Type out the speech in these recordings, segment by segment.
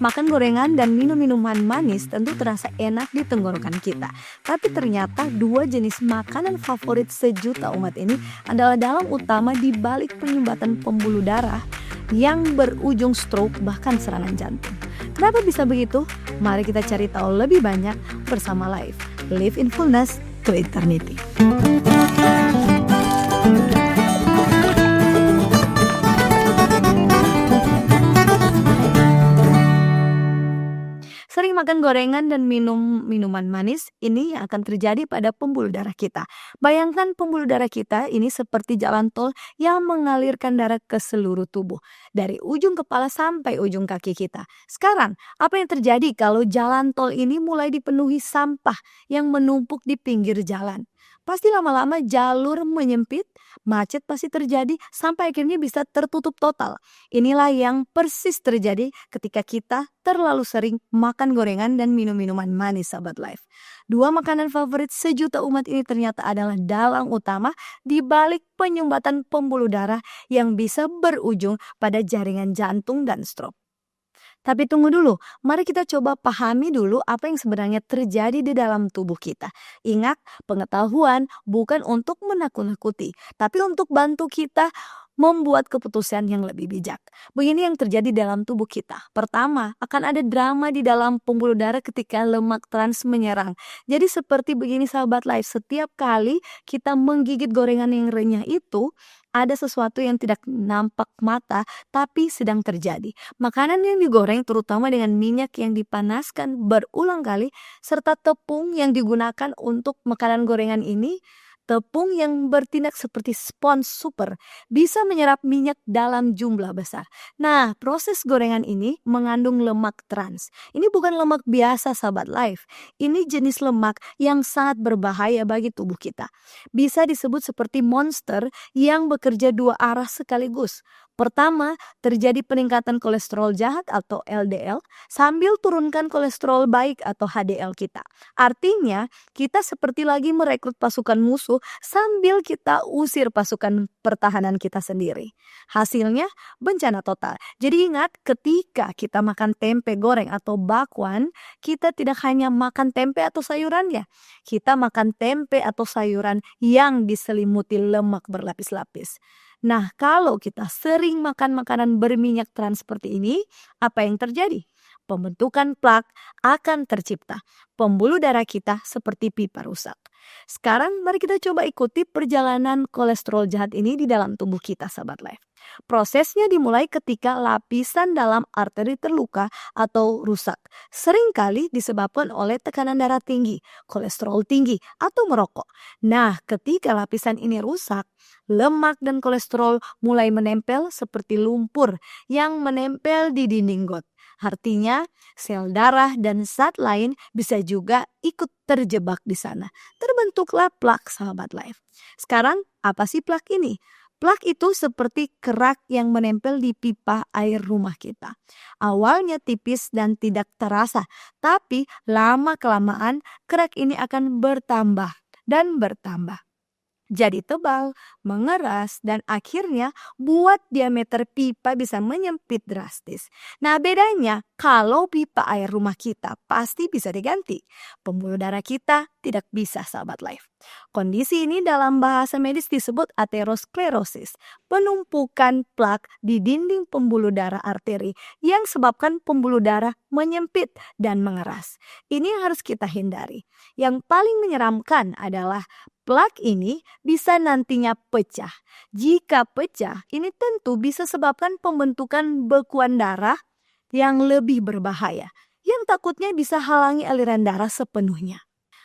Makan gorengan dan minum minuman manis tentu terasa enak di tenggorokan kita. Tapi ternyata dua jenis makanan favorit sejuta umat ini adalah dalang utama di balik penyumbatan pembuluh darah yang berujung stroke bahkan serangan jantung. Kenapa bisa begitu? Mari kita cari tahu lebih banyak bersama Live in Fullness to Eternity. Sering makan gorengan dan minum minuman manis, ini yang akan terjadi pada pembuluh darah kita. Bayangkan pembuluh darah kita ini seperti jalan tol yang mengalirkan darah ke seluruh tubuh. Dari ujung kepala sampai ujung kaki kita. Sekarang, apa yang terjadi kalau jalan tol ini mulai dipenuhi sampah yang menumpuk di pinggir jalan? Pasti lama-lama jalur menyempit, macet pasti terjadi sampai akhirnya bisa tertutup total. Inilah yang persis terjadi ketika kita terlalu sering makan gorengan dan minum minuman manis, sahabat Life. Dua makanan favorit sejuta umat ini ternyata adalah dalang utama di balik penyumbatan pembuluh darah yang bisa berujung pada jaringan jantung dan stroke. Tapi tunggu dulu, mari kita coba pahami dulu apa yang sebenarnya terjadi di dalam tubuh kita. Ingat, pengetahuan bukan untuk menakut-nakuti, tapi untuk bantu kita membuat keputusan yang lebih bijak. Begini yang terjadi dalam tubuh kita. Pertama, akan ada drama di dalam pembuluh darah ketika lemak trans menyerang. Jadi seperti begini sahabat Life, setiap kali kita menggigit gorengan yang renyah itu, ada sesuatu yang tidak nampak mata tapi sedang terjadi. Makanan yang digoreng terutama dengan minyak yang dipanaskan berulang kali serta tepung yang digunakan untuk makanan gorengan ini, tepung yang bertindak seperti spons super bisa menyerap minyak dalam jumlah besar. Nah, proses gorengan ini mengandung lemak trans. Ini bukan lemak biasa sahabat Life. Ini jenis lemak yang sangat berbahaya bagi tubuh kita. Bisa disebut seperti monster yang bekerja dua arah sekaligus. Pertama, terjadi peningkatan kolesterol jahat atau LDL sambil turunkan kolesterol baik atau HDL kita. Artinya, kita seperti lagi merekrut pasukan musuh sambil kita usir pasukan pertahanan kita sendiri. Hasilnya, bencana total. Jadi ingat, ketika kita makan tempe goreng atau bakwan, kita tidak hanya makan tempe atau sayurannya. Kita makan tempe atau sayuran yang diselimuti lemak berlapis-lapis. Nah, kalau kita sering makan makanan berminyak trans seperti ini, apa yang terjadi? Pembentukan plak akan tercipta. Pembuluh darah kita seperti pipa rusak. Sekarang mari kita coba ikuti perjalanan kolesterol jahat ini di dalam tubuh kita, sahabat Life. Prosesnya dimulai ketika lapisan dalam arteri terluka atau rusak. Seringkali disebabkan oleh tekanan darah tinggi, kolesterol tinggi, atau merokok. Nah, ketika lapisan ini rusak, lemak dan kolesterol mulai menempel seperti lumpur yang menempel di dinding got. Artinya, sel darah dan zat lain bisa juga ikut terjebak di sana. Terbentuklah plak, sahabat Life. Sekarang, apa sih plak ini? Plak itu seperti kerak yang menempel di pipa air rumah kita. Awalnya tipis dan tidak terasa, tapi lama-kelamaan kerak ini akan bertambah dan bertambah. Jadi tebal, mengeras, dan akhirnya buat diameter pipa bisa menyempit drastis. Nah, bedanya kalau pipa air rumah kita pasti bisa diganti. Pembuluh darah kita tidak bisa, sahabat Life. Kondisi ini dalam bahasa medis disebut aterosklerosis, penumpukan plak di dinding pembuluh darah arteri yang sebabkan pembuluh darah menyempit dan mengeras. Ini yang harus kita hindari. Yang paling menyeramkan adalah plak ini bisa nantinya pecah. Jika pecah, ini tentu bisa sebabkan pembentukan bekuan darah yang lebih berbahaya, yang takutnya bisa halangi aliran darah sepenuhnya.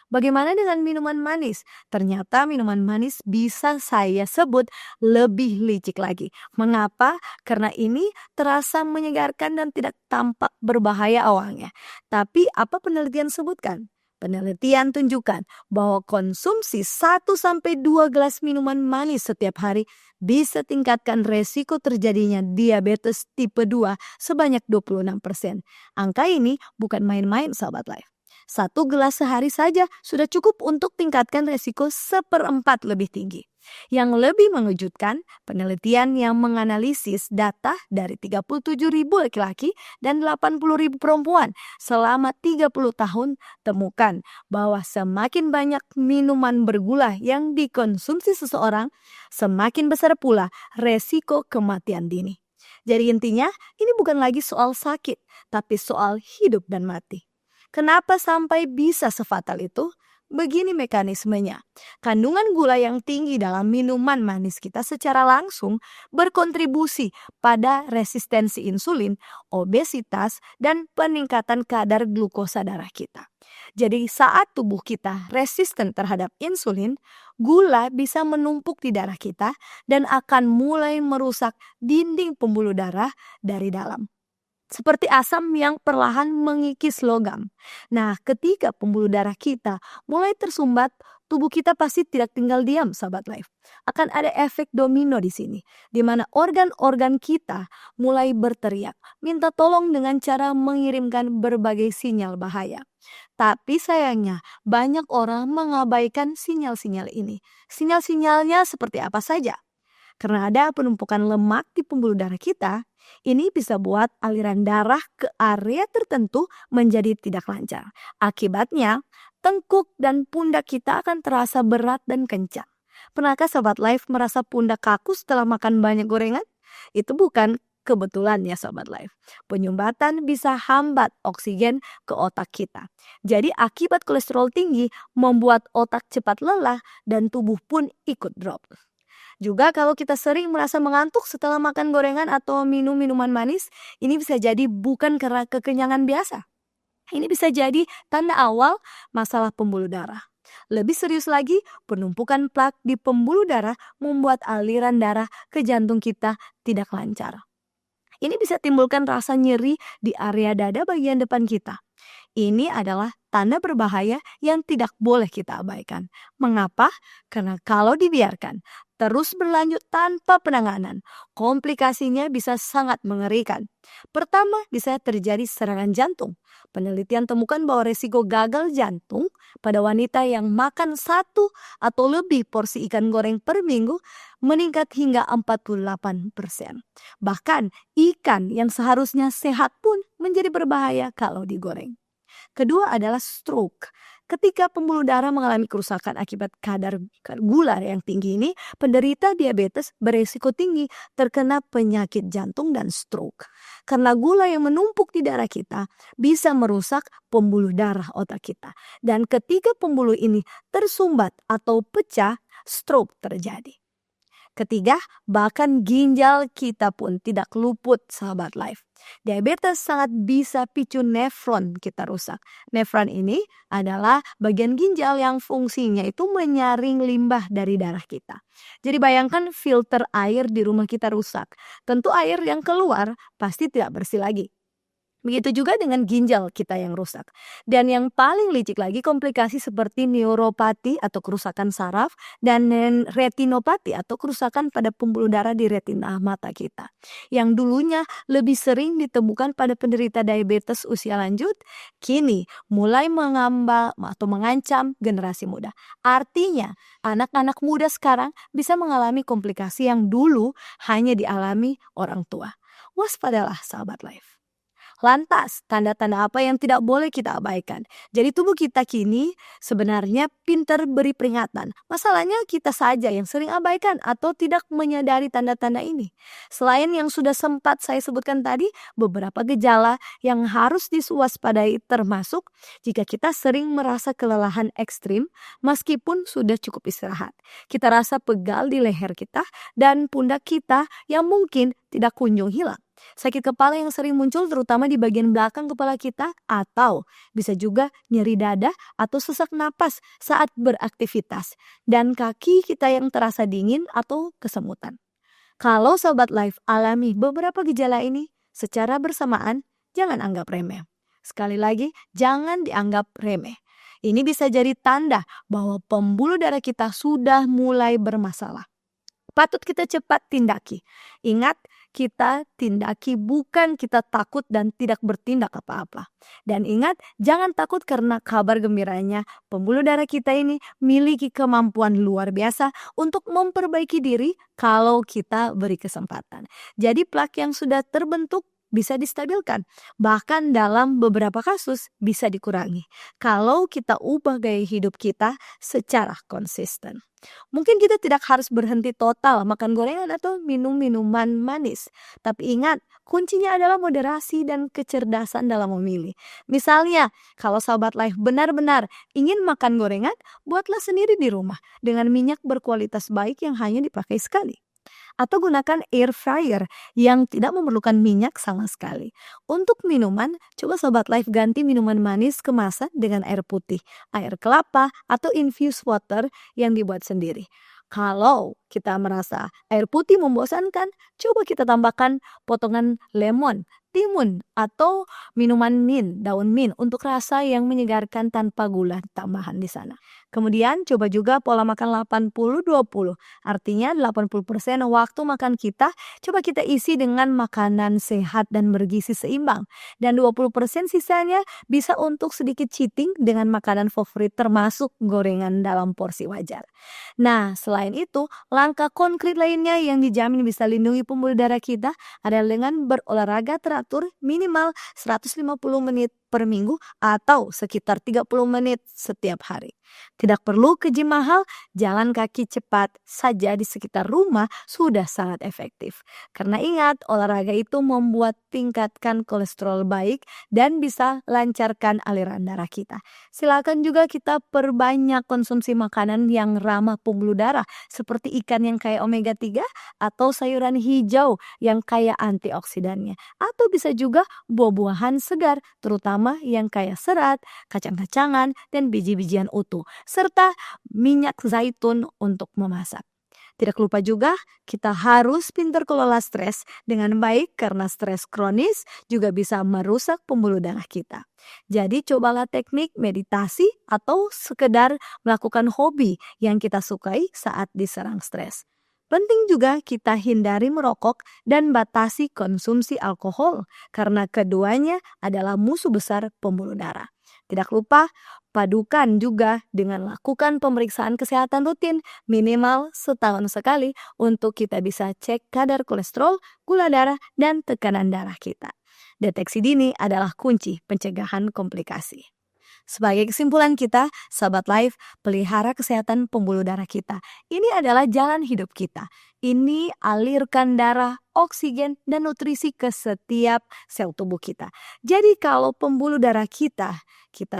Bagaimana dengan minuman manis? Ternyata minuman manis bisa saya sebut lebih licik lagi. Mengapa? Karena ini terasa menyegarkan dan tidak tampak berbahaya awalnya. Tapi apa penelitian sebutkan? Penelitian tunjukkan bahwa konsumsi 1-2 gelas minuman manis setiap hari bisa tingkatkan resiko terjadinya diabetes tipe 2 sebanyak 26%. Angka ini bukan main-main, sahabat Life. 1 gelas sehari saja sudah cukup untuk tingkatkan resiko 1/4 lebih tinggi. Yang lebih mengejutkan, penelitian yang menganalisis data dari 37.000 laki-laki dan 80.000 perempuan selama 30 tahun temukan bahwa semakin banyak minuman bergula yang dikonsumsi seseorang, semakin besar pula resiko kematian dini. Jadi intinya, ini bukan lagi soal sakit, tapi soal hidup dan mati. Kenapa sampai bisa sefatal itu? Begini mekanismenya. Kandungan gula yang tinggi dalam minuman manis kita secara langsung berkontribusi pada resistensi insulin, obesitas, dan peningkatan kadar glukosa darah kita. Jadi saat tubuh kita resisten terhadap insulin, gula bisa menumpuk di darah kita dan akan mulai merusak dinding pembuluh darah dari dalam. Seperti asam yang perlahan mengikis logam. Nah, ketika pembuluh darah kita mulai tersumbat, tubuh kita pasti tidak tinggal diam, sahabat life. Akan ada efek domino di sini, di mana organ-organ kita mulai berteriak, minta tolong dengan cara mengirimkan berbagai sinyal bahaya. Tapi sayangnya, banyak orang mengabaikan sinyal-sinyal ini. Sinyal-sinyalnya seperti apa saja? Karena ada penumpukan lemak di pembuluh darah kita, ini bisa buat aliran darah ke area tertentu menjadi tidak lancar. Akibatnya, tengkuk dan pundak kita akan terasa berat dan kencang. Pernahkah Sobat Life merasa pundak kaku setelah makan banyak gorengan? Itu bukan kebetulan ya Sobat Life. Penyumbatan bisa hambat oksigen ke otak kita. Jadi akibat kolesterol tinggi membuat otak cepat lelah dan tubuh pun ikut drop. Juga kalau kita sering merasa mengantuk setelah makan gorengan atau minum minuman manis, ini bisa jadi bukan karena kekenyangan biasa. Ini bisa jadi tanda awal masalah pembuluh darah. Lebih serius lagi, penumpukan plak di pembuluh darah membuat aliran darah ke jantung kita tidak lancar. Ini bisa timbulkan rasa nyeri di area dada bagian depan kita. Ini adalah tanda berbahaya yang tidak boleh kita abaikan. Mengapa? Karena kalau dibiarkan terus berlanjut tanpa penanganan, komplikasinya bisa sangat mengerikan. Pertama, bisa terjadi serangan jantung. Penelitian temukan bahwa risiko gagal jantung pada wanita yang makan 1 atau lebih porsi ikan goreng per minggu meningkat hingga 48%. Bahkan ikan yang seharusnya sehat pun menjadi berbahaya kalau digoreng. Kedua adalah stroke. Ketika pembuluh darah mengalami kerusakan akibat kadar gula yang tinggi ini, penderita diabetes beresiko tinggi terkena penyakit jantung dan stroke. Karena gula yang menumpuk di darah kita bisa merusak pembuluh darah otak kita. Dan ketika pembuluh ini tersumbat atau pecah, stroke terjadi. Ketiga, bahkan ginjal kita pun tidak luput, sahabat life. Diabetes sangat bisa picu nefron kita rusak. Nefron ini adalah bagian ginjal yang fungsinya itu menyaring limbah dari darah kita. Jadi bayangkan filter air di rumah kita rusak. Tentu air yang keluar pasti tidak bersih lagi. Begitu juga dengan ginjal kita yang rusak. Dan yang paling licik lagi komplikasi seperti neuropati atau kerusakan saraf dan retinopati atau kerusakan pada pembuluh darah di retina mata kita. Yang dulunya lebih sering ditemukan pada penderita diabetes usia lanjut, kini mulai mengambal atau mengancam generasi muda. Artinya anak-anak muda sekarang bisa mengalami komplikasi yang dulu hanya dialami orang tua. Waspadalah sahabat life. Lantas, tanda-tanda apa yang tidak boleh kita abaikan? Jadi tubuh kita kini sebenarnya pintar beri peringatan. Masalahnya kita saja yang sering abaikan atau tidak menyadari tanda-tanda ini. Selain yang sudah sempat saya sebutkan tadi, beberapa gejala yang harus diwaspadai termasuk jika kita sering merasa kelelahan ekstrim meskipun sudah cukup istirahat. Kita rasa pegal di leher kita dan pundak kita yang mungkin tidak kunjung hilang. Sakit kepala yang sering muncul terutama di bagian belakang kepala kita atau bisa juga nyeri dada atau sesak napas saat beraktivitas dan kaki kita yang terasa dingin atau kesemutan. Kalau Sobat Life alami beberapa gejala ini secara bersamaan, jangan anggap remeh. Sekali lagi, jangan dianggap remeh. Ini bisa jadi tanda bahwa pembuluh darah kita sudah mulai bermasalah. Patut kita cepat tindaki. Ingat, kita tindaki, bukan kita takut dan tidak bertindak apa-apa. Dan ingat, jangan takut karena kabar gembiranya pembuluh darah kita ini miliki kemampuan luar biasa untuk memperbaiki diri kalau kita beri kesempatan. Jadi plak yang sudah terbentuk bisa distabilkan. Bahkan dalam beberapa kasus bisa dikurangi kalau kita ubah gaya hidup kita secara konsisten. Mungkin kita tidak harus berhenti total makan gorengan atau minum minuman manis. Tapi ingat, kuncinya adalah moderasi dan kecerdasan dalam memilih. Misalnya, kalau sahabat life benar-benar ingin makan gorengan, buatlah sendiri di rumah dengan minyak berkualitas baik yang hanya dipakai sekali. Atau gunakan air fryer yang tidak memerlukan minyak sama sekali. Untuk minuman, coba Sobat Life ganti minuman manis kemasan dengan air putih, air kelapa, atau infused water yang dibuat sendiri. Kalau kita merasa air putih membosankan, coba kita tambahkan potongan lemon, timun, atau minuman mint, daun mint untuk rasa yang menyegarkan tanpa gula tambahan di sana. Kemudian coba juga pola makan 80-20. Artinya 80% waktu makan kita coba kita isi dengan makanan sehat dan bergizi seimbang. Dan 20% sisanya bisa untuk sedikit cheating dengan makanan favorit termasuk gorengan dalam porsi wajar. Nah, selain itu, langkah konkret lainnya yang dijamin bisa lindungi pembuluh darah kita adalah dengan berolahraga teratur minimal 150 menit per minggu atau sekitar 30 menit setiap hari. Tidak perlu ke gym mahal, jalan kaki cepat saja di sekitar rumah sudah sangat efektif. Karena ingat, olahraga itu membuat tingkatkan kolesterol baik dan bisa lancarkan aliran darah kita. Silakan juga kita perbanyak konsumsi makanan yang ramah pembuluh darah seperti ikan yang kaya omega 3 atau sayuran hijau yang kaya antioksidannya. Atau bisa juga buah-buahan segar terutama yang kaya serat, kacang-kacangan, dan biji-bijian utuh, serta minyak zaitun untuk memasak. Tidak lupa juga kita harus pintar kelola stres dengan baik karena stres kronis juga bisa merusak pembuluh darah kita. Jadi cobalah teknik meditasi atau sekedar melakukan hobi yang kita sukai saat diserang stres. Penting juga kita hindari merokok dan batasi konsumsi alkohol karena keduanya adalah musuh besar pembuluh darah. Tidak lupa padukan juga dengan lakukan pemeriksaan kesehatan rutin minimal setahun sekali untuk kita bisa cek kadar kolesterol, gula darah, dan tekanan darah kita. Deteksi dini adalah kunci pencegahan komplikasi. Sebagai kesimpulan kita, Sahabat Life, pelihara kesehatan pembuluh darah kita. Ini adalah jalan hidup kita. Ini alirkan darah, oksigen, dan nutrisi ke setiap sel tubuh kita. Jadi kalau pembuluh darah kita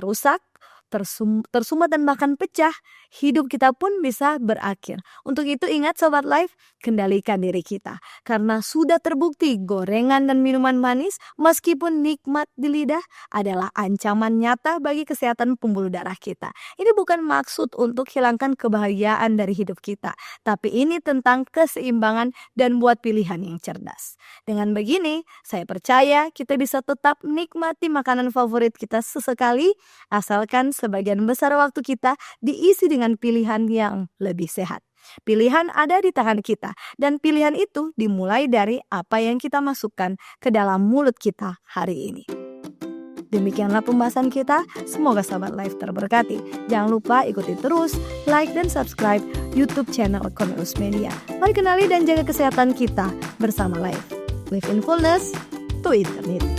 rusak, tersumbat dan bahkan pecah, hidup kita pun bisa berakhir. Untuk itu ingat Sobat Life, kendalikan diri kita. Karena sudah terbukti gorengan dan minuman manis meskipun nikmat di lidah adalah ancaman nyata bagi kesehatan pembuluh darah kita. Ini bukan maksud untuk hilangkan kebahagiaan dari hidup kita, tapi ini tentang keseimbangan dan buat pilihan yang cerdas. Dengan begini, saya percaya kita bisa tetap nikmati makanan favorit kita sesekali, asalkan sebagian besar waktu kita diisi dengan pilihan yang lebih sehat. Pilihan ada di tangan kita dan pilihan itu dimulai dari apa yang kita masukkan ke dalam mulut kita hari ini. Demikianlah pembahasan kita, semoga Sahabat Life terberkati. Jangan lupa ikuti terus, like dan subscribe YouTube channel Cornelius Media. Mari kenali dan jaga kesehatan kita bersama Life. Live in fullness to eternity.